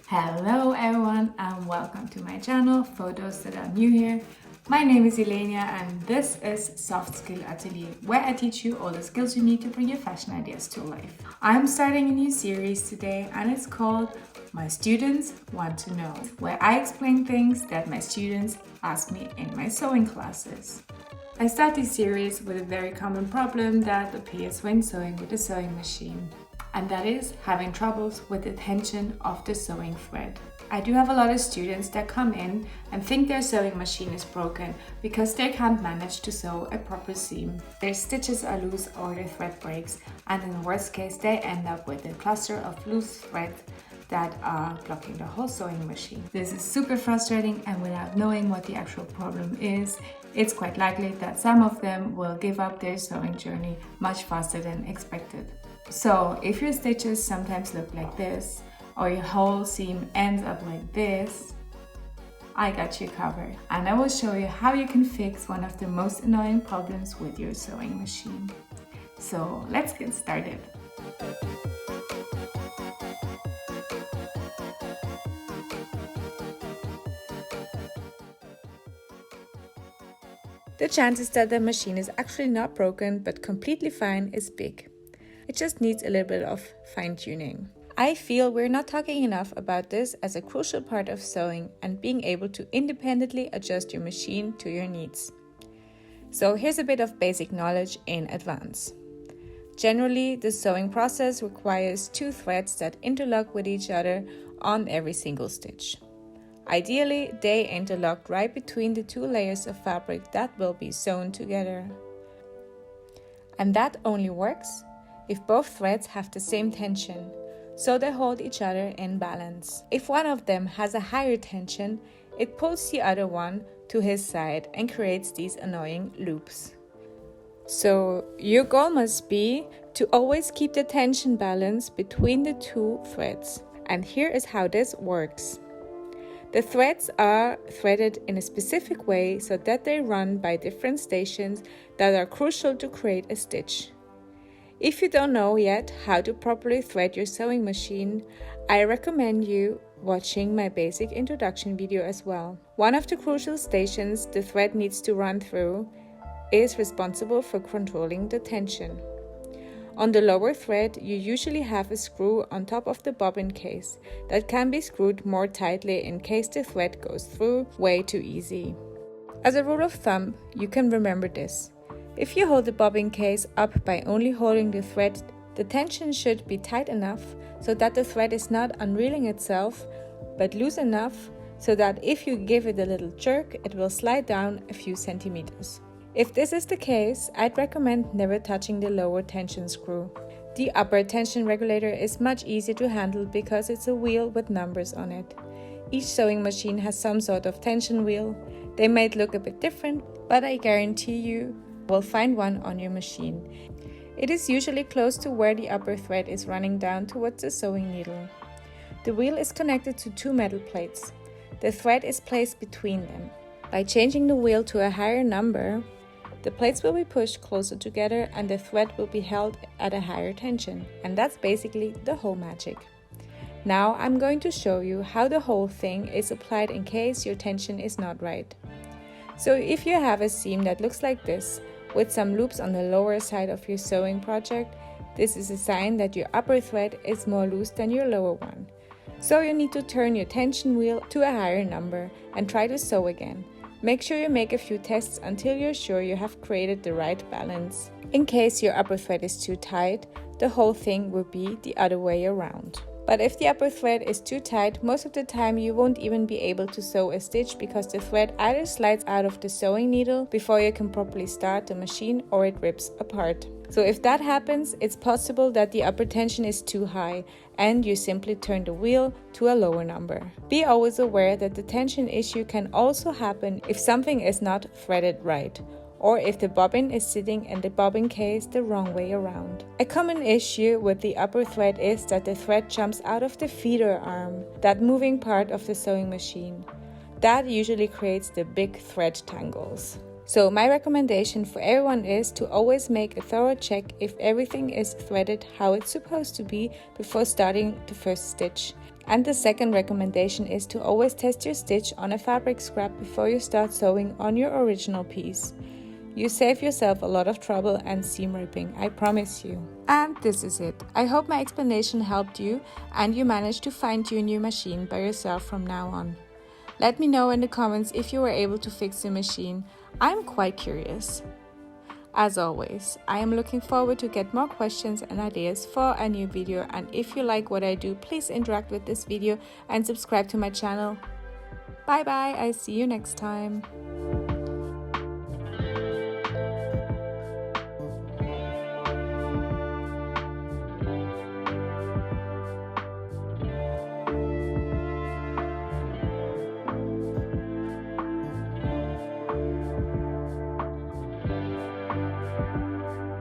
Hello everyone and welcome to my channel for those that are new here. My name is Elenia and this is Soft Skill Atelier, where I teach you all the skills you need to bring your fashion ideas to life. I'm starting a new series today and it's called My Students Want to Know, where I explain things that my students ask me in my sewing classes. I start this series with a very common problem that appears when sewing with a sewing machine. And that is having troubles with the tension of the sewing thread. I do have a lot of students that come in and think their sewing machine is broken because they can't manage to sew a proper seam. Their stitches are loose or their thread breaks, and in the worst case they end up with a cluster of loose threads that are blocking the whole sewing machine. This is super frustrating, and without knowing what the actual problem is, it's quite likely that some of them will give up their sewing journey much faster than expected. So if your stitches sometimes look like this, or your whole seam ends up like this, I got you covered. And I will show you how you can fix one of the most annoying problems with your sewing machine. So let's get started. The chances that the machine is actually not broken but completely fine is big. It just needs a little bit of fine-tuning. I feel we're not talking enough about this as a crucial part of sewing and being able to independently adjust your machine to your needs. So here's a bit of basic knowledge in advance. Generally, the sewing process requires two threads that interlock with each other on every single stitch. Ideally, they interlock right between the two layers of fabric that will be sewn together. And that only works if both threads have the same tension, so they hold each other in balance. If one of them has a higher tension, it pulls the other one to his side and creates these annoying loops. So your goal must be to always keep the tension balance between the two threads. And here is how this works. The threads are threaded in a specific way so that they run by different stations that are crucial to create a stitch. If you don't know yet how to properly thread your sewing machine, I recommend you watching my basic introduction video as well. One of the crucial stations the thread needs to run through is responsible for controlling the tension. On the lower thread, you usually have a screw on top of the bobbin case that can be screwed more tightly in case the thread goes through way too easy. As a rule of thumb, you can remember this. If you hold the bobbin case up by only holding the thread, the tension should be tight enough so that the thread is not unreeling itself, but loose enough so that if you give it a little jerk, it will slide down a few centimeters. If this is the case, I'd recommend never touching the lower tension screw. The upper tension regulator is much easier to handle because it's a wheel with numbers on it. Each sewing machine has some sort of tension wheel. They might look a bit different, but I guarantee you will find one on your machine. It is usually close to where the upper thread is running down towards the sewing needle. The wheel is connected to two metal plates. The thread is placed between them. By changing the wheel to a higher number, the plates will be pushed closer together and the thread will be held at a higher tension. And that's basically the whole magic. Now I'm going to show you how the whole thing is applied in case your tension is not right. So if you have a seam that looks like this, with some loops on the lower side of your sewing project, this is a sign that your upper thread is more loose than your lower one. So you need to turn your tension wheel to a higher number and try to sew again. Make sure you make a few tests until you're sure you have created the right balance. In case your upper thread is too tight, the whole thing will be the other way around. But if the upper thread is too tight, most of the time you won't even be able to sew a stitch because the thread either slides out of the sewing needle before you can properly start the machine, or it rips apart. So if that happens, it's possible that the upper tension is too high and you simply turn the wheel to a lower number. Be always aware that the tension issue can also happen if something is not threaded right, or if the bobbin is sitting in the bobbin case the wrong way around. A common issue with the upper thread is that the thread jumps out of the feeder arm, that moving part of the sewing machine. That usually creates the big thread tangles. So my recommendation for everyone is to always make a thorough check if everything is threaded how it's supposed to be before starting the first stitch. And the second recommendation is to always test your stitch on a fabric scrap before you start sewing on your original piece. You save yourself a lot of trouble and seam ripping, I promise you. And this is it. I hope my explanation helped you and you managed to fine-tune your machine by yourself from now on. Let me know in the comments if you were able to fix your machine. I'm quite curious. As always, I am looking forward to get more questions and ideas for a new video, and if you like what I do, please interact with this video and subscribe to my channel. Bye bye, I see you next time.